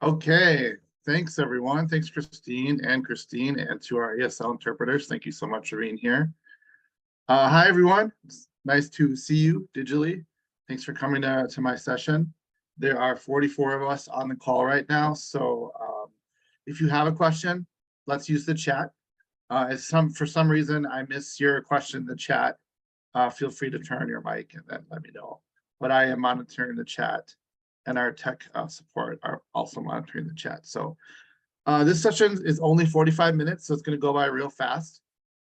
Okay, thanks everyone. Thanks Christine, and to our ESL interpreters. Thank you so much for being here. Hi everyone, it's nice to see you digitally. Thanks for coming to my session. There are 44 of us on the call right now, so if you have a question, let's use the chat. For some reason I miss your question in the chat, feel free to turn your mic and then let me know. But I am monitoring the chat, and our tech support are also monitoring the chat. So this session is only 45 minutes, so it's going to go by real fast.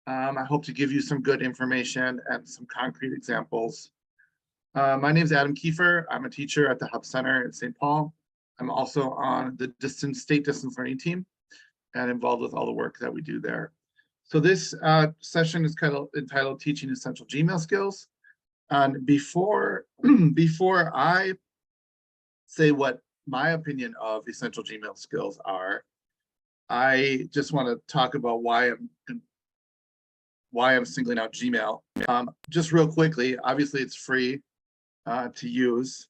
I hope to give you some good information and some concrete examples. My name is Adam Kieffer. I'm a teacher at the Hub Center in St. Paul. I'm also on the state distance learning team and involved with all the work that we do there. So this session is kind of entitled Teaching Essential Gmail Skills. And before I say what my opinion of essential Gmail skills are, I just want to talk about why I'm singling out Gmail. Just real quickly, obviously it's free to use.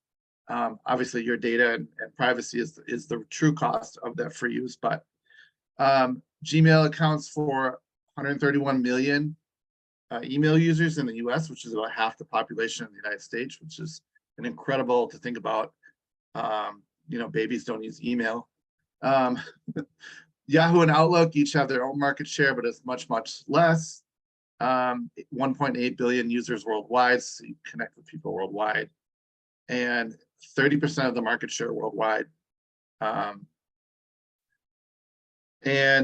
Obviously your data and privacy is the true cost of that free use, but Gmail accounts for 131 million email users in the US, which is about half the population in the United States, which is an incredible to think about. Babies don't use email. Yahoo and Outlook each have their own market share, but it's much, much less. 1.8 billion users worldwide, so you connect with people worldwide. And 30% of the market share worldwide. And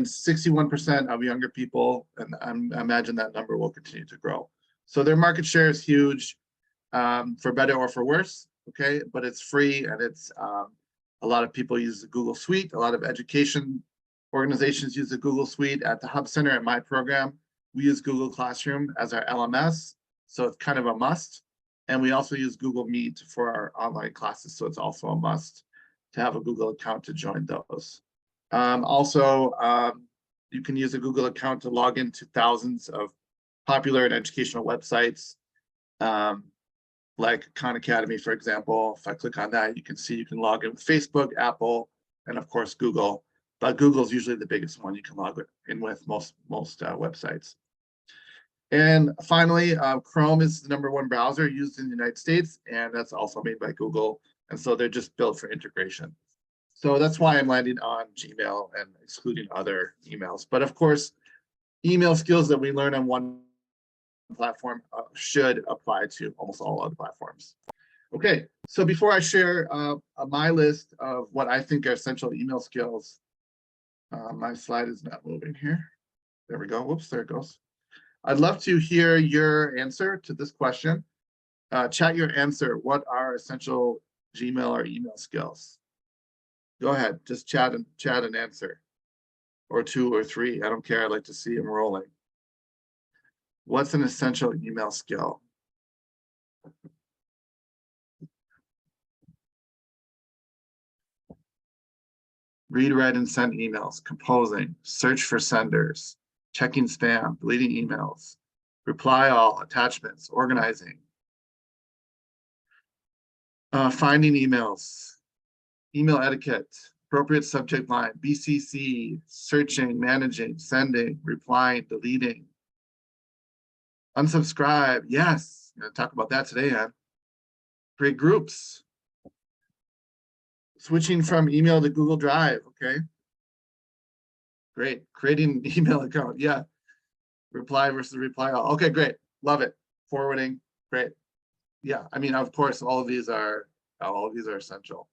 61% of younger people, and I imagine that number will continue to grow. So their market share is huge, for better or for worse, okay? But it's free, and it's a lot of people use the Google Suite. A lot of education organizations use the Google Suite. At the Hub Center, at my program, we use Google Classroom as our LMS, so it's kind of a must. And we also use Google Meet for our online classes, so it's also a must to have a Google account to join those. You can use a Google account to log into thousands of popular and educational websites, like Khan Academy, for example. If I click on that, you can see you can log in with Facebook, Apple, and of course Google. But Google's usually the biggest one you can log in with most websites. And finally, Chrome is the #1 browser used in the United States, and that's also made by Google. And so they're just built for integration. So that's why I'm landing on Gmail and excluding other emails. But of course, email skills that we learn on one platform should apply to almost all other platforms. Okay, so before I share my list of what I think are essential email skills, my slide is not moving here. There we go. Whoops, there it goes. I'd love to hear your answer to this question. Chat your answer. What are essential Gmail or email skills? Go ahead, just chat and answer, or 2 or 3. I don't care. I'd like to see them rolling. What's an essential email skill? Read, write, and send emails, composing, search for senders, checking spam, deleting emails, reply all, attachments, organizing, finding emails, email etiquette, appropriate subject line, BCC, searching, managing, sending, replying, deleting, unsubscribe. Yes, I'm going to talk about that today, Ann. Create groups. Switching from email to Google Drive, okay. Great, creating an email account, yeah. Reply versus reply all, okay, great, love it. Forwarding, great. Yeah, I mean, of course, all of these are essential.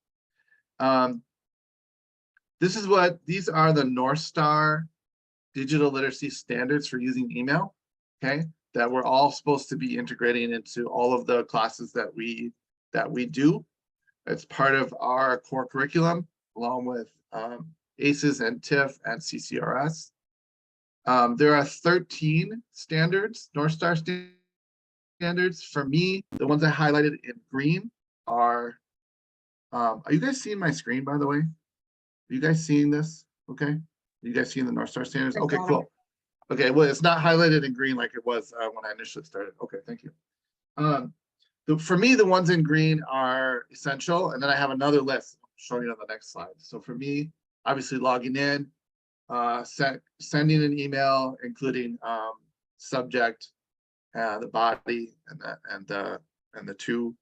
These are the North Star digital literacy standards for using email, okay, that we're all supposed to be integrating into all of the classes that we do. It's part of our core curriculum, along with ACES and TIFF and CCRS. There are 13 standards, North Star standards. For me, the ones I highlighted in green are you guys seeing my screen, by the way? Are you guys seeing this? Okay. Are you guys seeing the North Star standards? Okay, cool. Okay, well, it's not highlighted in green like it was when I initially started. Okay, thank you. For me, the ones in green are essential, and then I have another list. I'll showing you on the next slide. So for me, obviously logging in, sending an email, including subject, the body, and the two.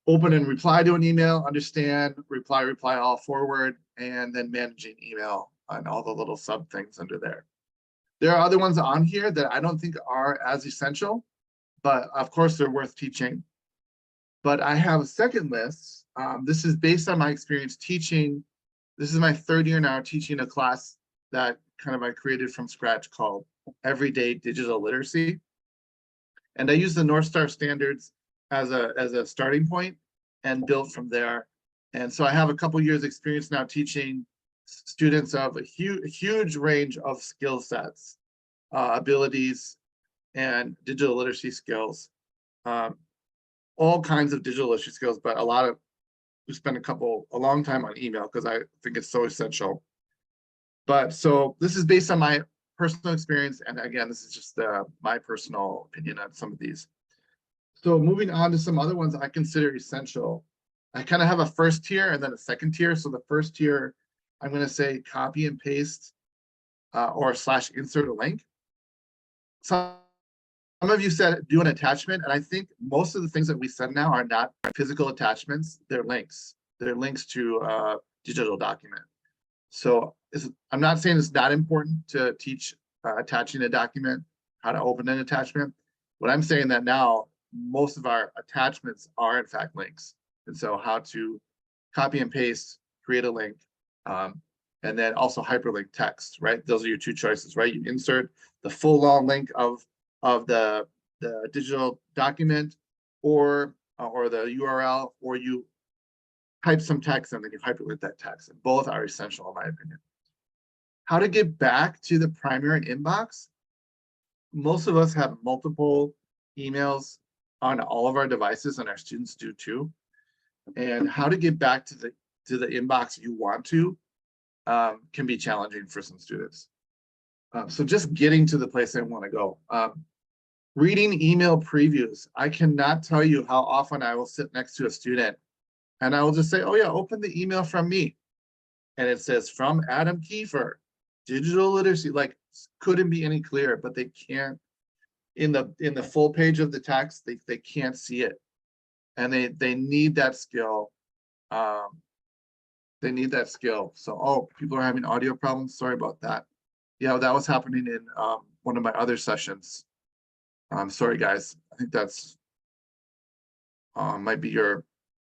Open and reply to an email, understand, reply all, forward, and then managing email and all the little sub things under there. There are other ones on here that I don't think are as essential, but of course they're worth teaching. But I have a second list. This is based on my experience teaching. This is my third year now teaching a class that kind of I created from scratch called Everyday Digital Literacy. And I use the North Star standards as a starting point and built from there. And so I have a couple years experience now teaching students of a huge range of skill sets, abilities, and digital literacy skills. All kinds of digital literacy skills, but we spent a long time on email because I think it's so essential. But so this is based on my personal experience. And again, this is just my personal opinion on some of these. So moving on to some other ones I consider essential. I kind of have a first tier and then a second tier. So the first tier, I'm going to say copy and paste or / insert a link. Some of you said do an attachment, and I think most of the things that we said now are not physical attachments. They're links. They're links to a digital document. So I'm not saying it's not important to teach attaching a document, how to open an attachment. But I'm saying that now most of our attachments are in fact links. And so how to copy and paste, create a link, and then also hyperlink text, right? Those are your two choices, right? You insert the full long link of the digital document or the URL, or you type some text and then you hyperlink that text. And both are essential in my opinion. How to get back to the primary inbox. Most of us have multiple emails on all of our devices, and our students do too. And how to get back to the inbox you want to can be challenging for some students. So just getting to the place I want to go. Reading email previews. I cannot tell you how often I will sit next to a student and I will just say, oh yeah, open the email from me. And it says from Adam Kieffer, digital literacy, like couldn't be any clearer, but they can't, in the full page of the text, they can't see it. And they need that skill. They need that skill. So, oh, people are having audio problems. Sorry about that. Yeah, that was happening in one of my other sessions. Sorry, guys. I think that's might be your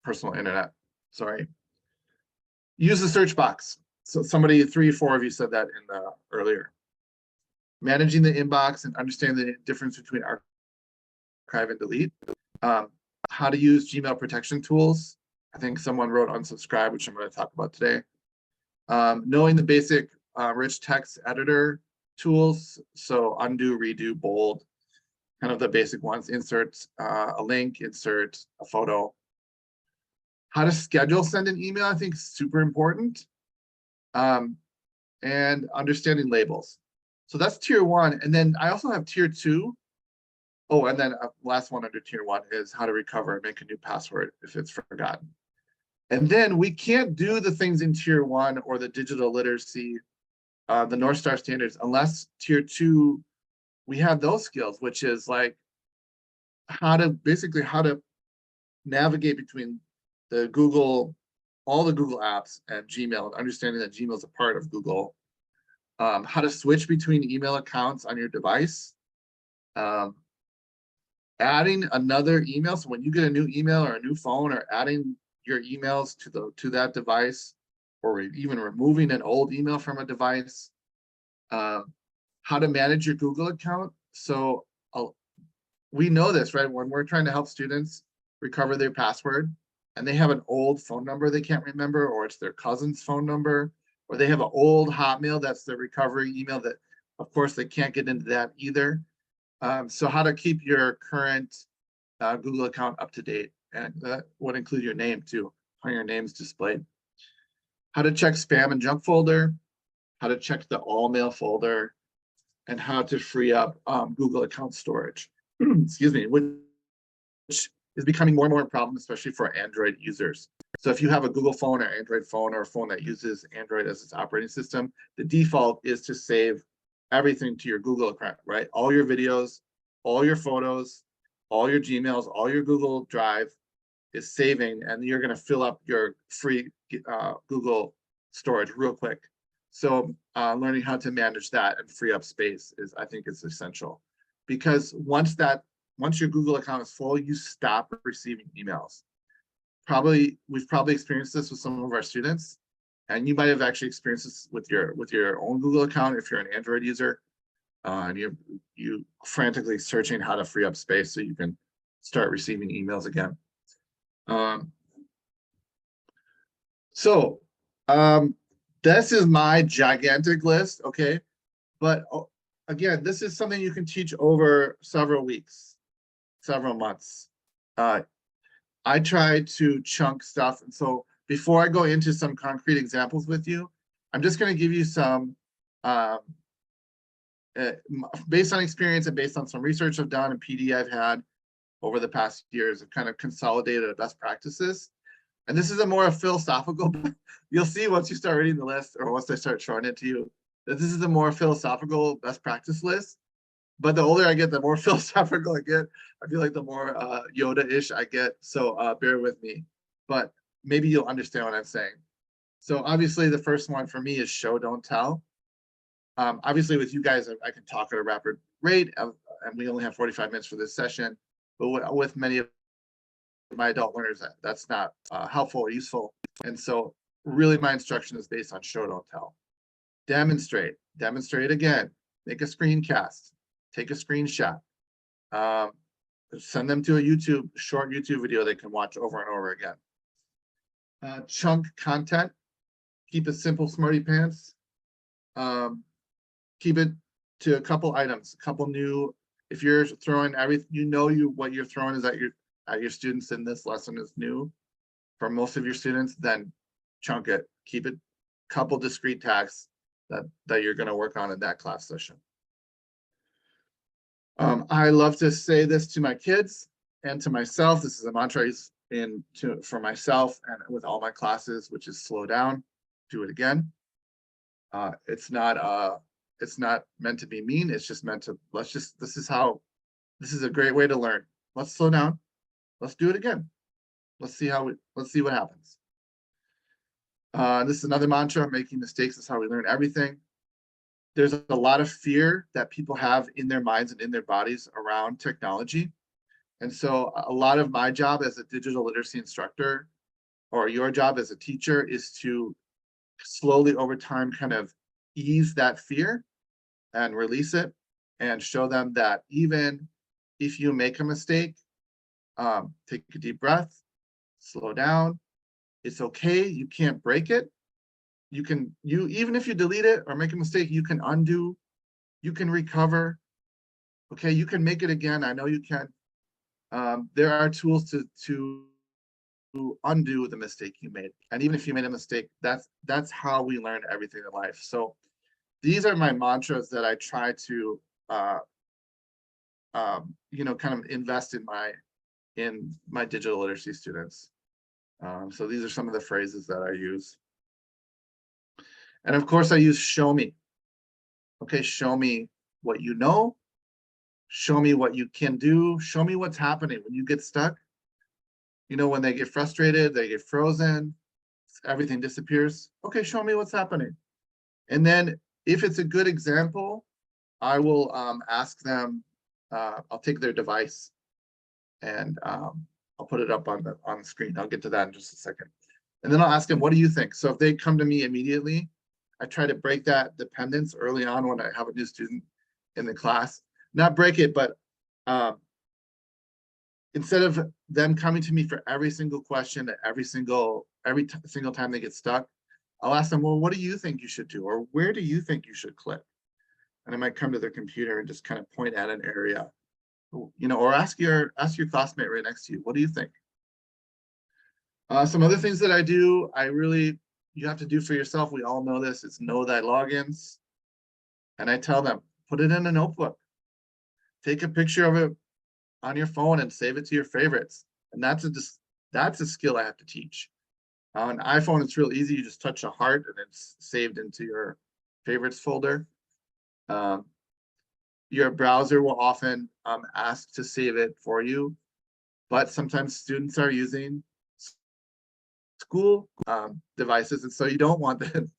personal internet. Sorry. Use the search box. So somebody, 3 or 4 of you said that in the earlier. Managing the inbox and understanding the difference between archive and delete. How to use Gmail protection tools. I think someone wrote unsubscribe, which I'm going to talk about today. Knowing the basic rich text editor tools. So undo, redo, bold, kind of the basic ones. Insert a link, insert a photo. How to schedule send an email, I think is super important. And understanding labels. So that's tier 1. And then I also have tier 2. Oh, and then last one under tier 1 is how to recover and make a new password if it's forgotten. And then we can't do the things in tier 1 or the digital literacy, the North Star standards, unless tier 2, we have those skills, which is like how to navigate between the Google, all the Google apps and Gmail, and understanding that Gmail is a part of Google. How to switch between email accounts on your device. Adding another email. So when you get a new email or a new phone, or adding your emails to that device, or even removing an old email from a device. How to manage your Google account. So we know this, right? When we're trying to help students recover their password and they have an old phone number they can't remember, or it's their cousin's phone number, or they have an old Hotmail that's their recovery email that, of course, they can't get into that either. So how to keep your current Google account up to date, and that would include your name too, how your name's displayed. How to check spam and junk folder, how to check the all mail folder, and how to free up Google account storage. Excuse me, which is becoming more and more a problem, especially for Android users. So if you have a Google phone or Android phone or a phone that uses Android as its operating system, the default is to save everything to your Google account, right? All your videos, all your photos, all your Gmails, all your Google Drive is saving, and you're going to fill up your free Google storage real quick. So learning how to manage that and free up space is, I think, is essential, because once your Google account is full, you stop receiving emails. We've probably experienced this with some of our students, and you might have actually experienced this with your own Google account if you're an Android user, and you frantically searching how to free up space so you can start receiving emails again. This is my gigantic list, okay? But again, this is something you can teach over several weeks, several months. I try to chunk stuff. And so before I go into some concrete examples with you, I'm just going to give you some, based on experience and based on some research I've done and PD I've had over the past years, I've kind of consolidated best practices. And this is a more philosophical, you'll see once you start reading the list or once I start showing it to you, that this is a more philosophical best practice list. But the older I get, the more philosophical I get. I feel like the more Yoda-ish I get. So bear with me. But maybe you'll understand what I'm saying. So obviously the first one for me is show, don't tell. Obviously with you guys, I can talk at a rapid rate, and we only have 45 minutes for this session. But with many of my adult learners, that's not helpful or useful. And so really my instruction is based on show, don't tell. Demonstrate again, make a screencast, take a screenshot, send them to a short YouTube video they can watch over and over again. Chunk content, keep it simple, smarty pants. Keep it to a couple items, a couple new. If you're throwing everything, what you're throwing is at your students in this lesson is new for most of your students, then chunk it. Keep it a couple discrete tasks that you're going to work on in that class session. I love to say this to my kids and to myself. This is a mantra I use for myself and with all my classes, which is slow down, do it again. It's not meant to be mean. It's just meant to, this is a great way to learn. Let's slow down. Let's do it again. Let's see what happens. This is another mantra, making mistakes is how we learn everything. There's a lot of fear that people have in their minds and in their bodies around technology. And so a lot of my job as a digital literacy instructor, or your job as a teacher, is to slowly over time kind of ease that fear and release it and show them that even if you make a mistake, take a deep breath, slow down. It's okay. You can't break it. Even if you delete it or make a mistake, you can undo, you can recover. Okay, you can make it again. I know you can. There are tools to undo the mistake you made. And even if you made a mistake, that's how we learn everything in life. So these are my mantras that I try to kind of invest in my digital literacy students. So these are some of the phrases that I use. And of course I use show me. Okay, show me what you know, show me what you can do, show me what's happening when you get stuck. When they get frustrated, they get frozen, everything disappears. Okay, show me what's happening. And then if it's a good example, I will ask them, I'll take their device and I'll put it up on the screen. I'll get to that in just a second. And then I'll ask them, what do you think? So if they come to me immediately, I try to break that dependence early on when I have a new student in the class. Not break it, but instead of them coming to me for every single question, every single time they get stuck, I'll ask them, well, what do you think you should do? Or where do you think you should click? And I might come to their computer and just kind of point at an area, or ask your classmate right next to you, what do you think? Some other things that I do, you have to do for yourself. We all know this. It's know thy logins. And I tell them, put it in a notebook. Take a picture of it on your phone and save it to your favorites. And that's a skill I have to teach. On an iPhone, it's real easy. You just touch a heart and it's saved into your favorites folder. Your browser will often ask to save it for you, but sometimes students are using school devices, and so you don't want them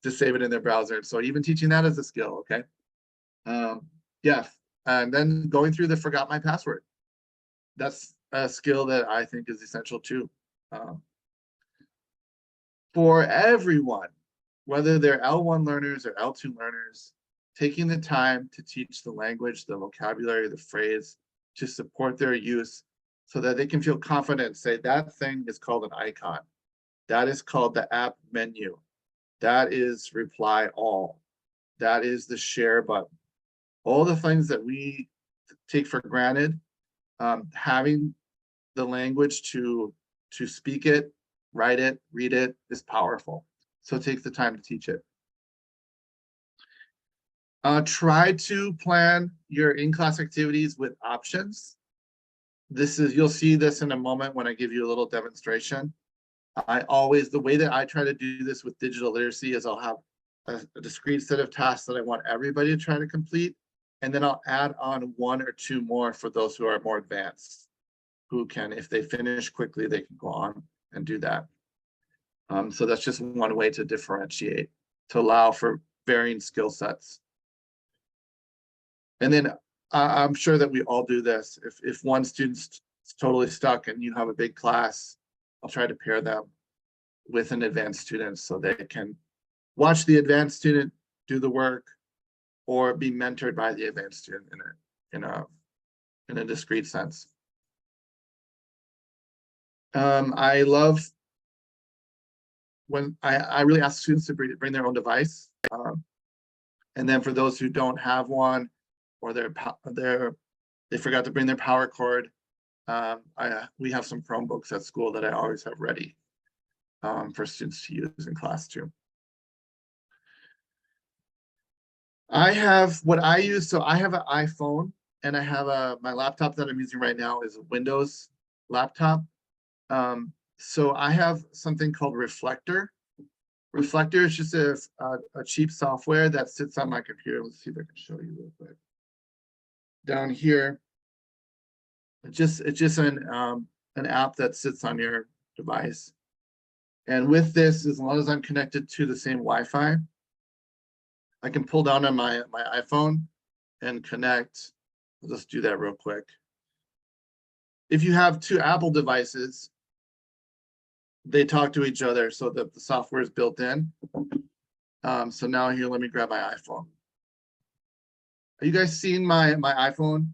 to save it in their browser. So even teaching that is a skill, okay? Yeah, and then going through the forgot my password. That's a skill that I think is essential too. For everyone, whether they're L1 learners or L2 learners, taking the time to teach the language, the vocabulary, the phrase, to support their use so that they can feel confident and say that thing is called an icon. That is called the app menu. That is reply all. That is the share button. All the things that we take for granted, having the language to speak it, write it, read it is powerful. So take the time to teach it. Try to plan your in-class activities with options. You'll see this in a moment when I give you a little demonstration. The way that I try to do this with digital literacy is I'll have a discrete set of tasks that I want everybody to try to complete. And then I'll add on 1 or 2 more for those who are more advanced, who can, if they finish quickly, they can go on and do that. So that's just one way to differentiate, to allow for varying skill sets. And then I'm sure that we all do this. If one student's totally stuck and you have a big class, I'll try to pair them with an advanced student so they can watch the advanced student do the work or be mentored by the advanced student in a discrete sense. I love when I really ask students to bring their own device. And then for those who don't have one, or they forgot to bring their power cord, we have some Chromebooks at school that I always have ready for students to use in class too. I have what I use. So I have an iPhone and I have my laptop that I'm using right now is a Windows laptop. So I have something called Reflector. Reflector is just a cheap software that sits on my computer. Let's see if I can show you real quick. Down here, it's just an app that sits on your device. And with this, as long as I'm connected to the same Wi-Fi, I can pull down on my iPhone and connect. I'll just do that real quick. If you have 2 Apple devices, they talk to each other so that the software is built in. So now here, let me grab my iPhone. Are you guys seeing my iPhone?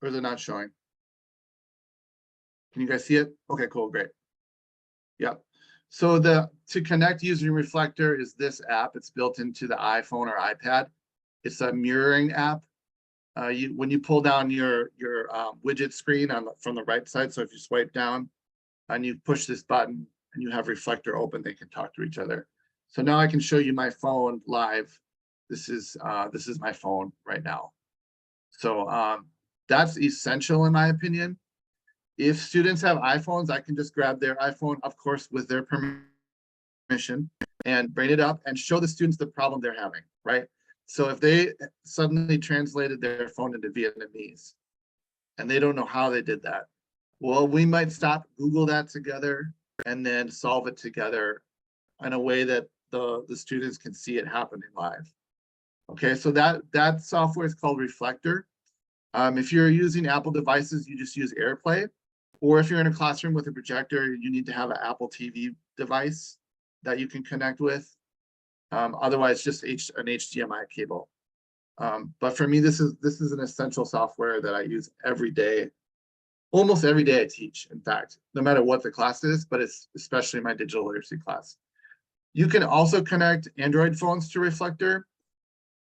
Or is it not showing? Can you guys see it? Okay, cool, great. Yep. So to connect using Reflector is this app. It's built into the iPhone or iPad. It's a mirroring app. When you pull down your widget screen from the right side, so if you swipe down and you push this button and you have Reflector open, they can talk to each other. So now I can show you my phone live. This is my phone right now. So that's essential in my opinion. If students have iPhones, I can just grab their iPhone, of course, with their permission, and bring it up and show the students the problem they're having, right? So if they suddenly translated their phone into Vietnamese and they don't know how they did that, well, we might stop, Google that together, and then solve it together in a way that the students can see it happening live. Okay, so that software is called Reflector. If you're using Apple devices, you just use AirPlay. Or if you're in a classroom with a projector, you need to have an Apple TV device that you can connect with. Otherwise, just an HDMI cable. But for me, this is an essential software that I use every day. Almost every day I teach, in fact, no matter what the class is, but it's especially my digital literacy class. You can also connect Android phones to Reflector,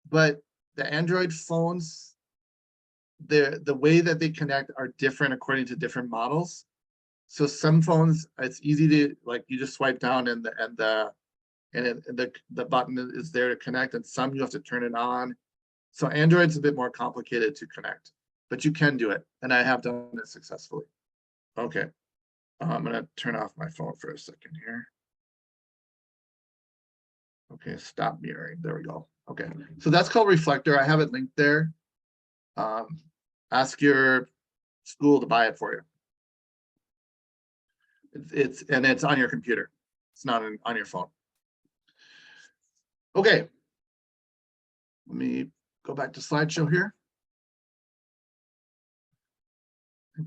but the Android phones, the way that they connect are different according to different models. So some phones, it's easy to, like, you just swipe down and the button is there to connect, and some you have to turn it on. So Android's a bit more complicated to connect, but you can do it, and I have done it successfully. Okay, I'm gonna turn off my phone for a second here. Okay, stop mirroring. There we go. Okay, so that's called Reflector. I have it linked there. Ask your school to buy it for you. It's on your computer. It's not on your phone. Okay. Let me go back to slideshow here.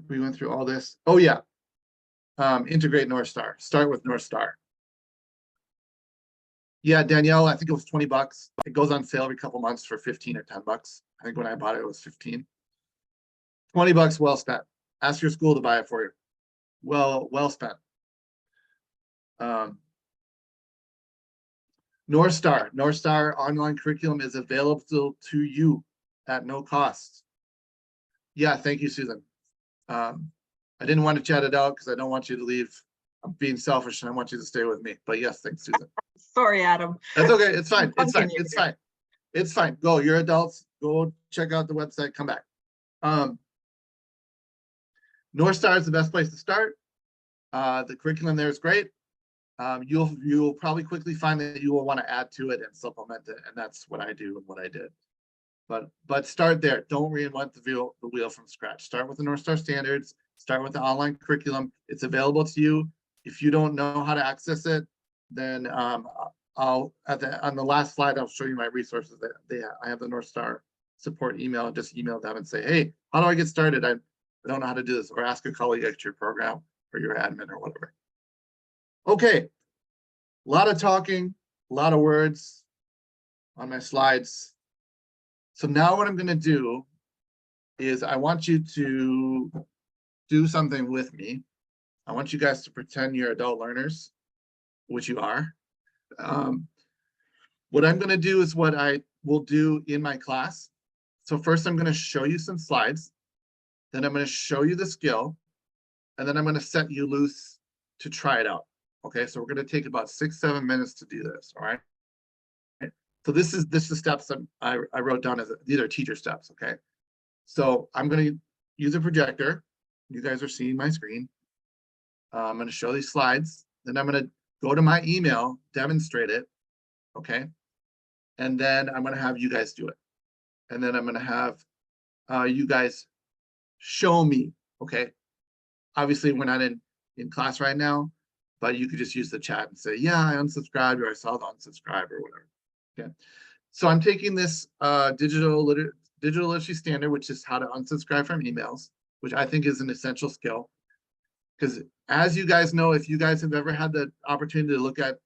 We went through all this. Oh yeah. Integrate North Star. Start with North Star. Yeah, Danielle, I think it was 20 bucks. It goes on sale every couple months for 15 or 10 bucks. I think when I bought it, it was 15. 20 bucks well spent. Ask your school to buy it for you. Well spent. North Star online curriculum is available to you at no cost. Yeah, thank you, Susan. I didn't want to chat it out because I don't want you to leave. I'm being selfish and I want you to stay with me. But yes, thanks, Susan. Sorry, Adam. That's okay. It's fine. It's fine. It's fine. It's fine. Go. You're adults. Go check out the website. Come back. North Star is the best place to start. The curriculum there is great. You'll probably quickly find that you will want to add to it and supplement it, and that's what I do and what I did. But start there. Don't reinvent the wheel from scratch. Start with the North Star standards. Start with the online curriculum. It's available to you. If you don't know how to access it, then on the last slide I'll show you my resources. I have the North Star support email. Just email them and say, hey, how do I get started? I don't know how to do this, or ask a colleague at your program or your admin or whatever. Okay, a lot of talking, a lot of words on my slides. So now what I'm going to do is I want you to do something with me. I want you guys to pretend you're adult learners, which you are. What I'm going to do is what I will do in my class. So first I'm going to show you some slides. Then I'm going to show you the skill. And then I'm going to set you loose to try it out. Okay, so we're going to take about 6-7 minutes to do this. All right. So this is the steps that I wrote down as these are teacher steps. Okay, so I'm going to use a projector. You guys are seeing my screen. I'm going to show these slides. Then I'm going to go to my email, demonstrate it. Okay, and then I'm going to have you guys do it. And then I'm going to have you guys show me. Okay, obviously we're not in class right now, but you could just use the chat and say, yeah, I unsubscribed, or I saw the unsubscribe, or whatever. Okay, so I'm taking this digital literacy standard, which is how to unsubscribe from emails, which I think is an essential skill. Because as you guys know, if you guys have ever had the opportunity to look at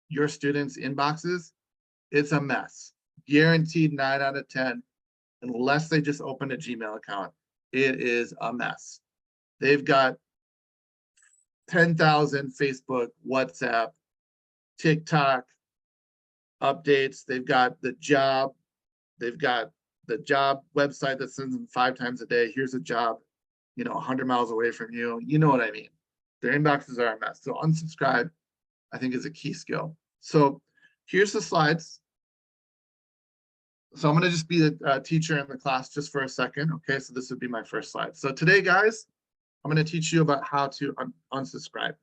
your students' inboxes, it's a mess. Guaranteed 9 out of 10, unless they just open a Gmail account. It is a mess. They've got 10,000 Facebook, WhatsApp, TikTok updates. They've got the job. They've got the job website that sends them 5 times a day. Here's a job, 100 miles away from you. You know what I mean? Their inboxes are a mess. So unsubscribe, I think, is a key skill. So here's the slides. So I'm going to just be the teacher in the class just for a second. Okay, so this would be my first slide. So today, guys, I'm going to teach you about how to unsubscribe.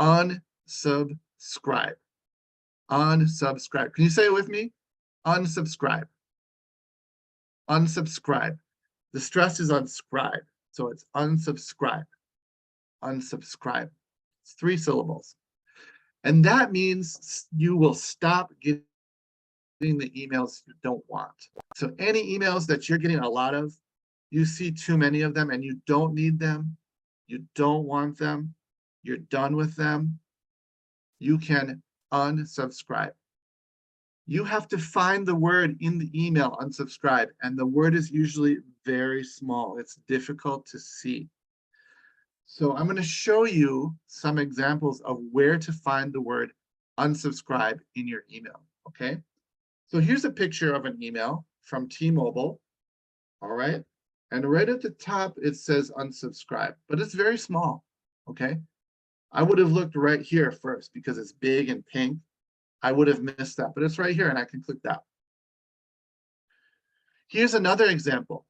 Unsubscribe. Unsubscribe. Can you say it with me? Unsubscribe. Unsubscribe. The stress is on scribe. So it's unsubscribe. Unsubscribe. It's 3 syllables. And that means you will stop getting the emails you don't want. So any emails that you're getting a lot of, you see too many of them and you don't need them, you don't want them, you're done with them, you can unsubscribe. You have to find the word in the email, unsubscribe, and the word is usually very small. It's difficult to see. So I'm going to show you some examples of where to find the word unsubscribe in your email, okay? So here's a picture of an email from T-Mobile, all right? And right at the top, it says unsubscribe, but it's very small, okay? I would have looked right here first because it's big and pink. I would have missed that, but it's right here and I can click that. Here's another example.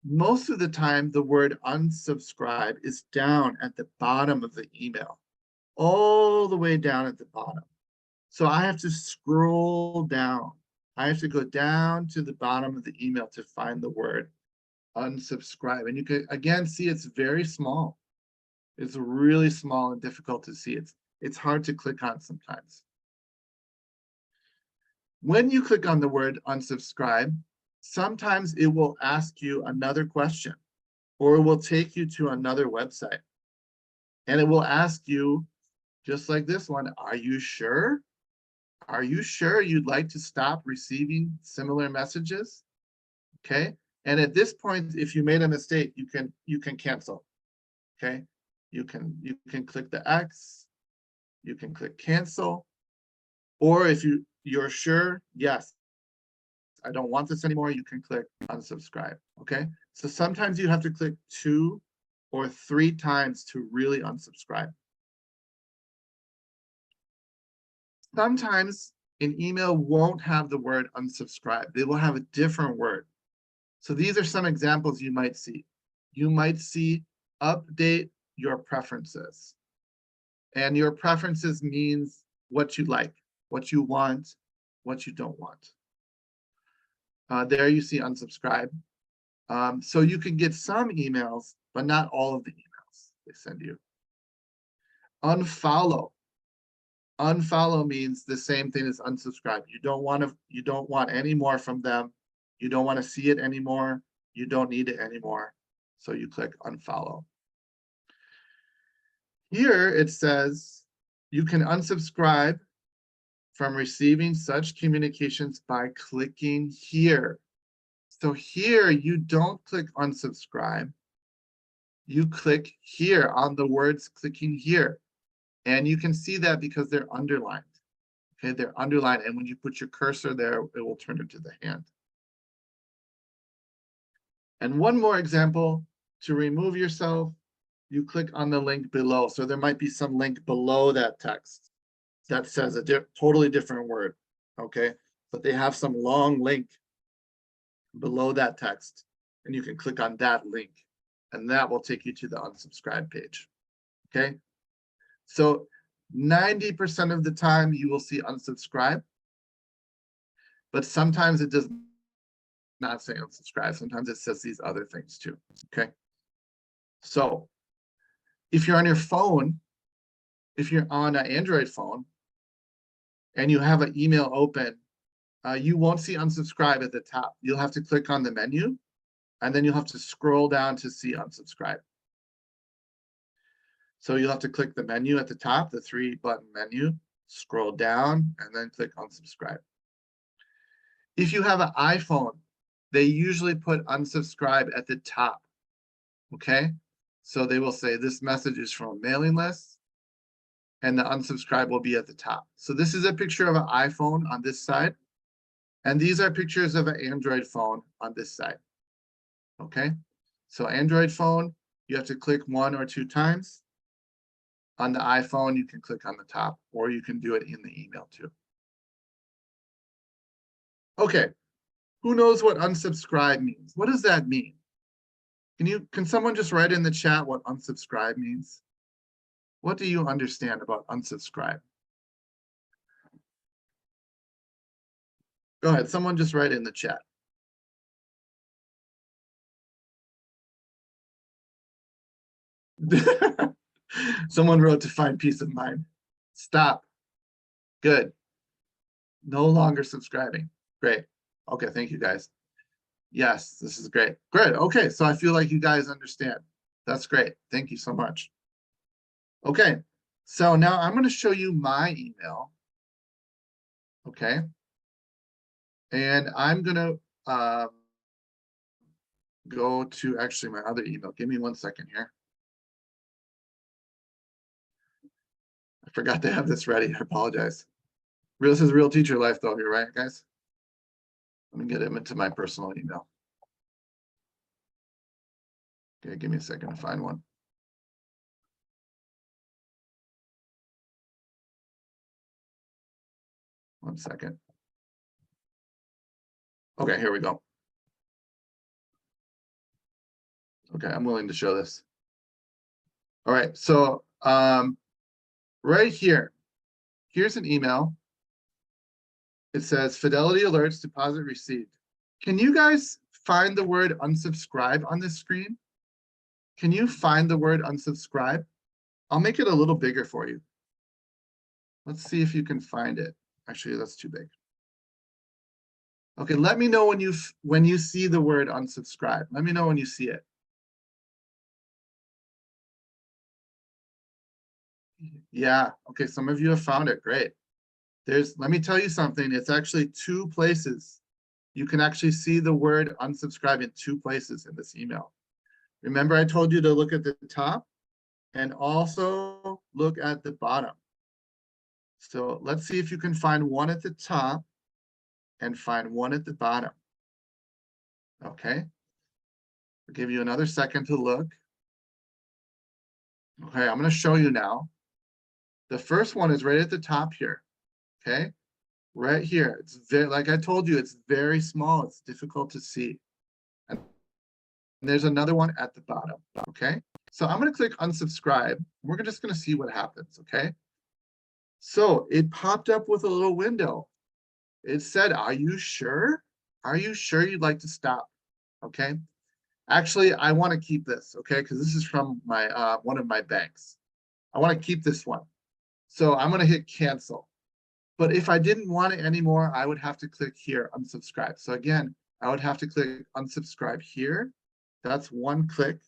most of the time the word unsubscribe is down at the bottom of the email, all the way down at the bottom. So I have to scroll down. I have to go down to the bottom of the email to find the word unsubscribe. And you can again see it's very small. It's really small and difficult to see. It's hard to click on sometimes. When you click on the word unsubscribe, sometimes it will ask you another question, or it will take you to another website. And it will ask you, just like this one, are you sure? Are you sure you'd like to stop receiving similar messages? Okay. And at this point, if you made a mistake, you can cancel. Okay. You can click the X, you can click cancel, or if you're sure, yes, I don't want this anymore, you can click unsubscribe. Okay. So sometimes you have to click 2 or 3 times to really unsubscribe. Sometimes an email won't have the word unsubscribe. They will have a different word. So these are some examples you might see. You might see update your preferences. And your preferences means what you like, what you want, what you don't want. There you see unsubscribe. So you can get some emails, but not all of the emails they send you. Unfollow. Unfollow means the same thing as unsubscribe. You don't want any more from them. You don't want to see it anymore. You don't need it anymore. So you click unfollow. Here it says you can unsubscribe from receiving such communications by clicking here. So here you don't click unsubscribe. You click here on the words clicking here. And you can see that because they're underlined. Okay, they're underlined. And when you put your cursor there, it will turn into the hand. And one more example, to remove yourself, you click on the link below. So there might be some link below that text that says a totally different word, okay? But they have some long link below that text, and you can click on that link, and that will take you to the unsubscribe page, okay? So 90% of the time you will see unsubscribe, but sometimes it does not say unsubscribe. Sometimes it says these other things too, okay? So if you're on your phone, if you're on an Android phone and you have an email open, you won't see unsubscribe at the top. You'll have to click on the menu, and then you'll have to scroll down to see unsubscribe. So you'll have to click the menu at the top, the 3-button menu, scroll down, and then click unsubscribe. If you have an iPhone, they usually put unsubscribe at the top, okay? So they will say this message is from a mailing list, and the unsubscribe will be at the top. So this is a picture of an iPhone on this side, and these are pictures of an Android phone on this side, okay? So Android phone, you have to click 1 or 2 times. On the iPhone, you can click on the top, or you can do it in the email too. Okay, who knows what unsubscribe means? What does that mean? Can someone just write in the chat what unsubscribe means? What do you understand about unsubscribe? Go ahead, someone just write in the chat. Someone wrote to find peace of mind. Stop. Good. No longer subscribing. Great. Okay, thank you guys. Yes, this is great. Great. Okay, so I feel like you guys understand. That's great. Thank you so much. Okay, so now I'm going to show you my email. Okay. And I'm going to go to actually my other email. Give me 1 second here. I forgot to have this ready. I apologize. This is real teacher life though here, right, guys? Let me get him into my personal email. Okay, give me a second to find one. One second. Okay, here we go. Okay, I'm willing to show this. All right, so right here, here's an email. It says fidelity alerts, deposit received. Can you guys find the word unsubscribe on this screen? Can you find the word unsubscribe? I'll make it a little bigger for you. Let's see if you can find it. Actually, that's too big. Okay, let me know when you see the word unsubscribe. Let me know when you see it. Yeah, okay, some of you have found it. Great. Let me tell you something. It's actually 2 places. You can actually see the word unsubscribe in 2 places in this email. Remember, I told you to look at the top and also look at the bottom. So let's see if you can find one at the top and find one at the bottom. Okay. I'll give you another second to look. Okay, I'm going to show you now. The first one is right at the top here. Okay, right here. It's very, like I told you, it's very small. It's difficult to see. And there's another one at the bottom. Okay, so I'm going to click unsubscribe. We're just going to see what happens. Okay, so it popped up with a little window. It said, are you sure? Are you sure you'd like to stop? Okay. Actually, I want to keep this, okay, because this is from my one of my banks. I want to keep this one. So I'm going to hit cancel. But if I didn't want it anymore, I would have to click here, unsubscribe. So again, I would have to click unsubscribe here. That's 1 click.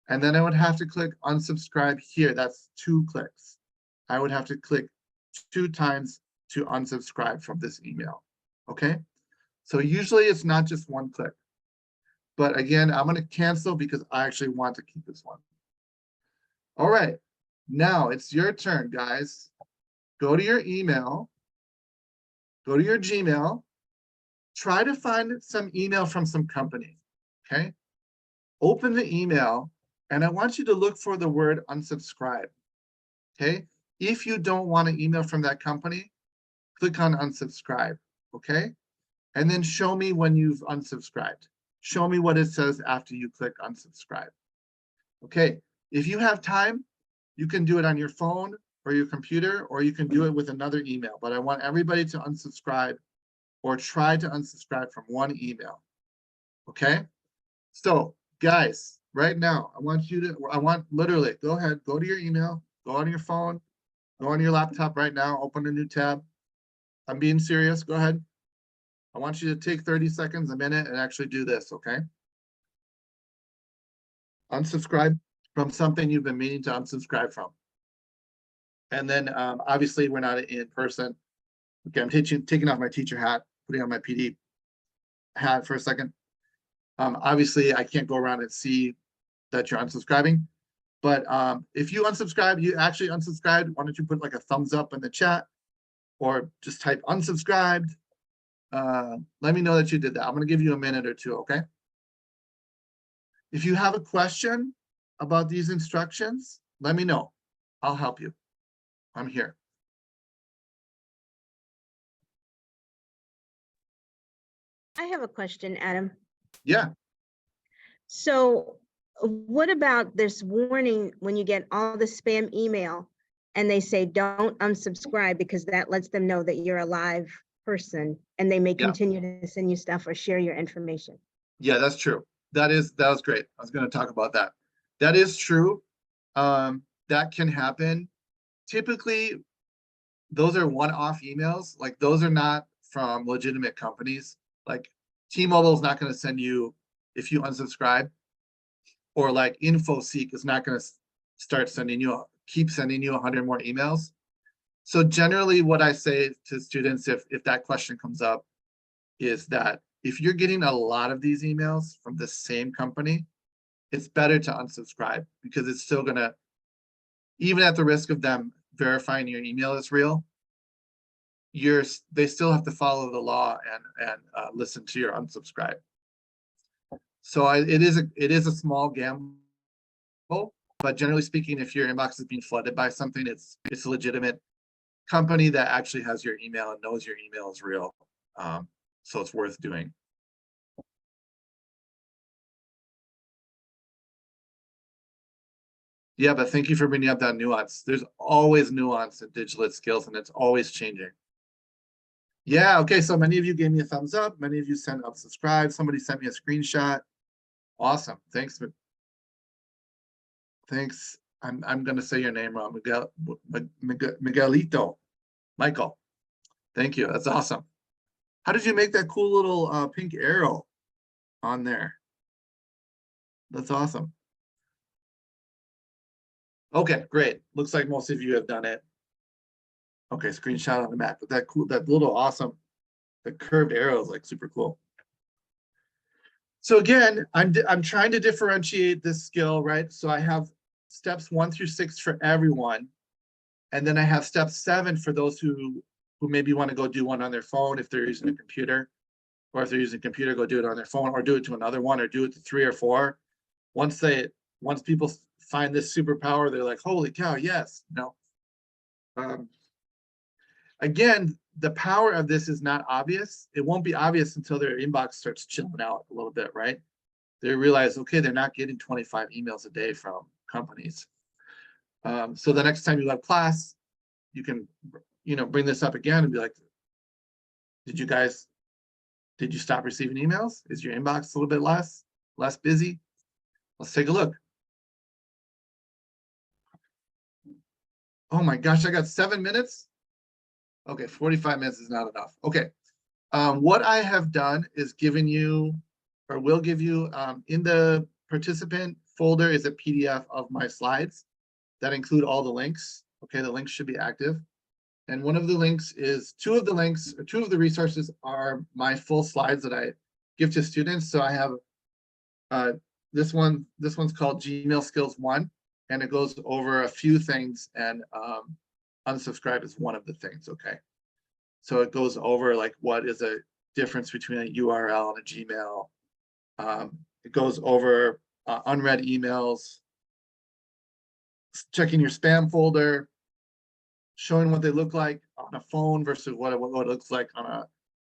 And then I would have to click unsubscribe here. That's 2 clicks. I would have to click 2 times to unsubscribe from this email. Okay. So usually it's not just 1 click. But again, I'm going to cancel because I actually want to keep this one. All right. Now it's your turn, guys. Go to your email. Go to your Gmail. Try to find some email from some company. Okay. Open the email and I want you to look for the word unsubscribe. Okay. If you don't want an email from that company, click on unsubscribe. Okay. And then show me when you've unsubscribed. Show me what it says after you click unsubscribe. Okay, if you have time, you can do it on your phone or your computer, or you can do it with another email. But I want everybody to unsubscribe or try to unsubscribe from one email. Okay, so guys, right now, I want literally, go ahead, go to your email, go on your phone, go on your laptop right now, open a new tab. I'm being serious, go ahead. I want you to take 30 seconds, a minute, and actually do this, okay? Unsubscribe from something you've been meaning to unsubscribe from. And then obviously we're not in person. Okay, I'm taking off my teacher hat, putting on my PD hat for a second. Obviously I can't go around and see that you're unsubscribing. But if you unsubscribe, you actually unsubscribed, why don't you put like a thumbs up in the chat or just type unsubscribed. Let me know that you did that. I'm going to give you a minute or 2, okay? If you have a question about these instructions, let me know. I'll help you. I'm here. I have a question, Adam. Yeah. So what about this warning when you get all the spam email and they say don't unsubscribe because that lets them know that you're a live person and they may continue to send you stuff or share your information? Yeah, that's true. That was great. I was going to talk about that. That is true. That can happen. Typically, those are one-off emails. Like those are not from legitimate companies. Like T-Mobile is not going to send you if you unsubscribe, or like InfoSeek is not going to keep sending you 100 more emails. So generally what I say to students, if that question comes up, is that if you're getting a lot of these emails from the same company, it's better to unsubscribe because it's still gonna, even at the risk of them verifying your email is real, they still have to follow the law and listen to your unsubscribe. So it is a small gamble, but generally speaking, if your inbox is being flooded by something, it's a legitimate company that actually has your email and knows your email is real. So it's worth doing. Yeah, but thank you for bringing up that nuance. There's always nuance in digital ed skills, and it's always changing. Yeah, okay, so many of you gave me a thumbs up. Many of you sent up subscribe. Somebody sent me a screenshot. Awesome. Thanks. Thanks. I'm gonna say your name wrong. Miguelito. Michael. Thank you. That's awesome. How did you make that cool little pink arrow on there? That's awesome. Okay, great. Looks like most of you have done it. Okay, screenshot on the map, but that cool, that little awesome, the curved arrow is like super cool. So again, I'm trying to differentiate this skill, right? So I have steps 1 through 6 for everyone. And then I have step 7 for those who maybe want to go do one on their phone if they're using a computer, or if they're using a computer, go do it on their phone, or do it to another one, or do it to 3 or 4. Once people find this superpower, they're like, holy cow, yes. No. Again, the power of this is not obvious. It won't be obvious until their inbox starts chilling out a little bit, right? They realize, okay, they're not getting 25 emails a day from companies. So the next time you have class, you can, bring this up again and be like, did you stop receiving emails? Is your inbox a little bit less busy? Let's take a look. Oh my gosh, I got 7 minutes. Okay, 45 minutes is not enough. Okay, what I have done is given you, or will give you, in the participant folder is a PDF of my slides that include all the links. Okay, the links should be active. And one of the links is, two of the resources are my full slides that I give to students. So I have this one's called Gmail Skills 1, and it goes over a few things, and unsubscribe is one of the things, okay? So it goes over like what is a difference between a URL and a Gmail. It goes over unread emails, checking your spam folder, showing what they look like on a phone versus what it looks like on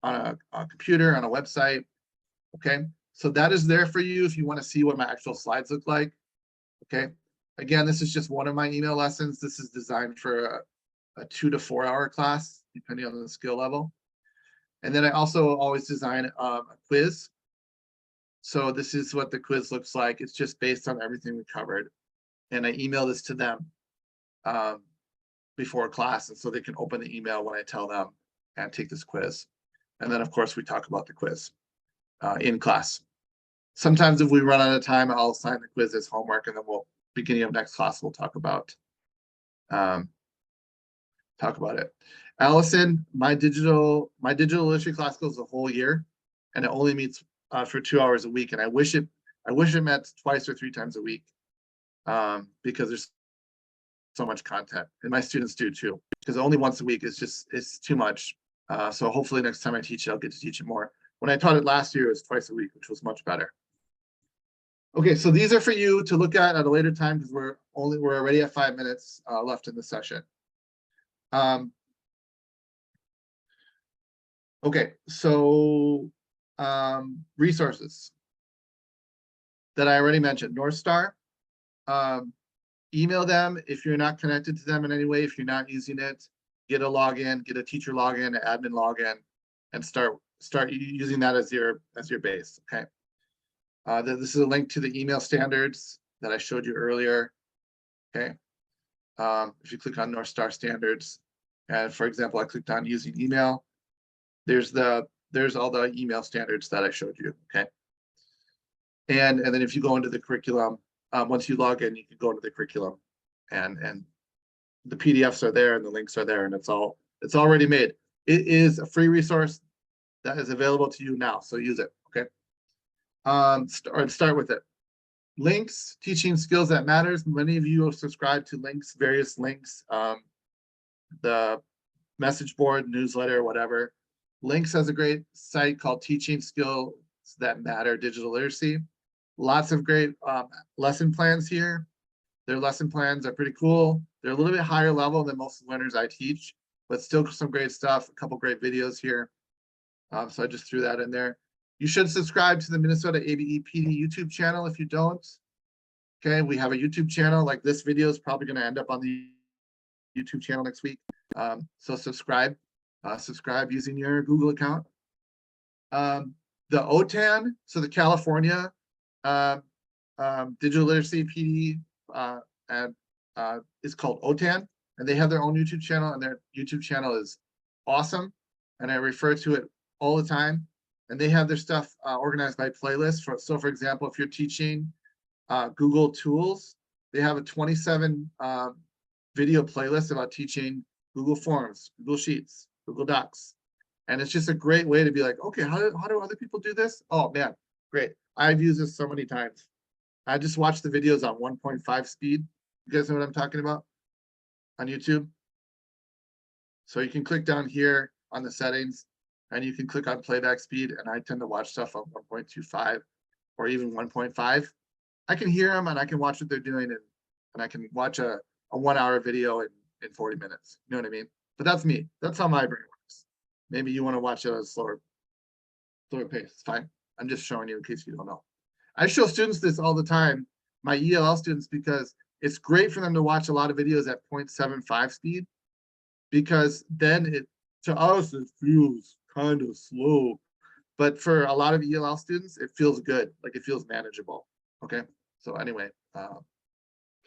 a computer, on a website. Okay, so that is there for you if you want to see what my actual slides look like. Okay, again, this is just one of my email lessons. This is designed for a 2 to 4 hour class, depending on the skill level. And then I also always design a quiz. So this is what the quiz looks like. It's just based on everything we covered. And I email this to them before class, and so they can open the email when I tell them and take this quiz. And then of course we talk about the quiz in class. Sometimes if we run out of time, I'll assign the quiz as homework, and then beginning of next class, we'll talk about it. Allison, my digital literacy class goes the whole year, and it only meets for 2 hours a week. And I wish it met twice or 3 times a week, because there's so much content, and my students do too, because only once a week it's too much. So hopefully next time I teach it, I'll get to teach it more. When I taught it last year, it was twice a week, which was much better. Okay, so these are for you to look at a later time, because we're already at 5 minutes left in the session. Okay, so resources that I already mentioned. North Star. Email them if you're not connected to them in any way. If you're not using it, get a login, get a teacher login, an admin login, and start using that as your base. Okay. This is a link to the email standards that I showed you earlier. Okay. If you click on North Star standards, and for example, I clicked on using email, there's all the email standards that I showed you. Okay. And then if you go into the curriculum, once you log in, you can go into the curriculum, and the PDFs are there and the links are there, and it's already made. It is a free resource that is available to you now, so use it. Okay. Start with it. Links, teaching skills that matters. Many of you have subscribed to links, various links, the message board, newsletter, whatever. Links has a great site called Teaching Skills That Matter Digital Literacy. Lots of great lesson plans here. Their lesson plans are pretty cool. They're a little bit higher level than most learners I teach, but still some great stuff, a couple great videos here. So I just threw that in there. You should subscribe to the Minnesota ABE PD YouTube channel if you don't. Okay, we have a YouTube channel. Like this video is probably going to end up on the YouTube channel next week. So subscribe using your Google account. The OTAN, so the California Digital Literacy PD is called OTAN, and they have their own YouTube channel, and their YouTube channel is awesome, and I refer to it all the time. And they have their stuff organized by playlist. So for example, if you're teaching Google Tools, they have a 27 video playlist about teaching Google Forms, Google Sheets, Google Docs. And it's just a great way to be like, okay, how do other people do this? Oh man, great. I've used this so many times. I just watched the videos on 1.5 speed. You guys know what I'm talking about on YouTube? So you can click down here on the settings and you can click on playback speed. And I tend to watch stuff on 1.25 or even 1.5. I can hear them and I can watch what they're doing, and I can watch a 1 hour video in 40 minutes. You know what I mean? But that's me. That's how my brain works. Maybe you want to watch it at a slower pace. It's fine. I'm just showing you in case you don't know. I show students this all the time, my ELL students, because it's great for them to watch a lot of videos at 0.75 speed, because then to us, it feels kind of slow. But for a lot of ELL students, it feels good. Like it feels manageable. Okay. So anyway,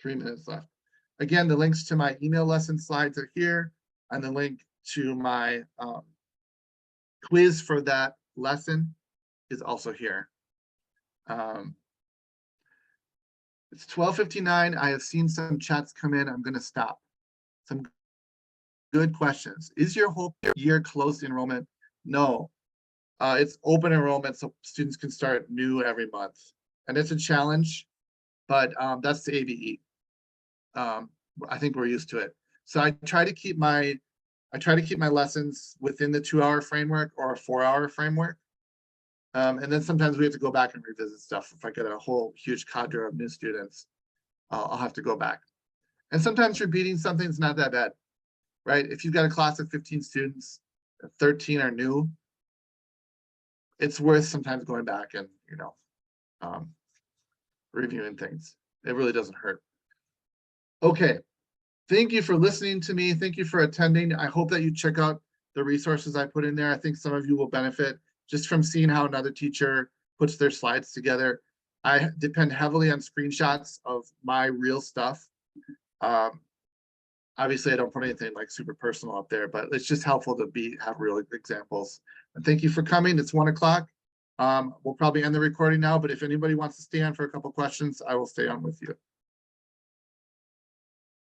3 minutes left. Again, the links to my email lesson slides are here, and the link to my quiz for that lesson is also here. It's 12:59. I have seen some chats come in. I'm going to stop. Some good questions. Is your whole year closed enrollment? No. It's open enrollment, so students can start new every month. And it's a challenge, but that's the ABE. I think we're used to it. So I try to keep my lessons within the 2 hour framework or a 4 hour framework. And then sometimes we have to go back and revisit stuff. If I get a whole huge cadre of new students, I'll have to go back. And sometimes repeating something's not that bad, right? If you've got a class of 15 students, 13 are new, it's worth sometimes going back and, reviewing things. It really doesn't hurt. Okay. Thank you for listening to me. Thank you for attending. I hope that you check out the resources I put in there. I think some of you will benefit just from seeing how another teacher puts their slides together. I depend heavily on screenshots of my real stuff. Obviously, I don't put anything like super personal up there, but it's just helpful to have real examples. And thank you for coming. It's 1 o'clock. We'll probably end the recording now, but if anybody wants to stay on for a couple questions, I will stay on with you.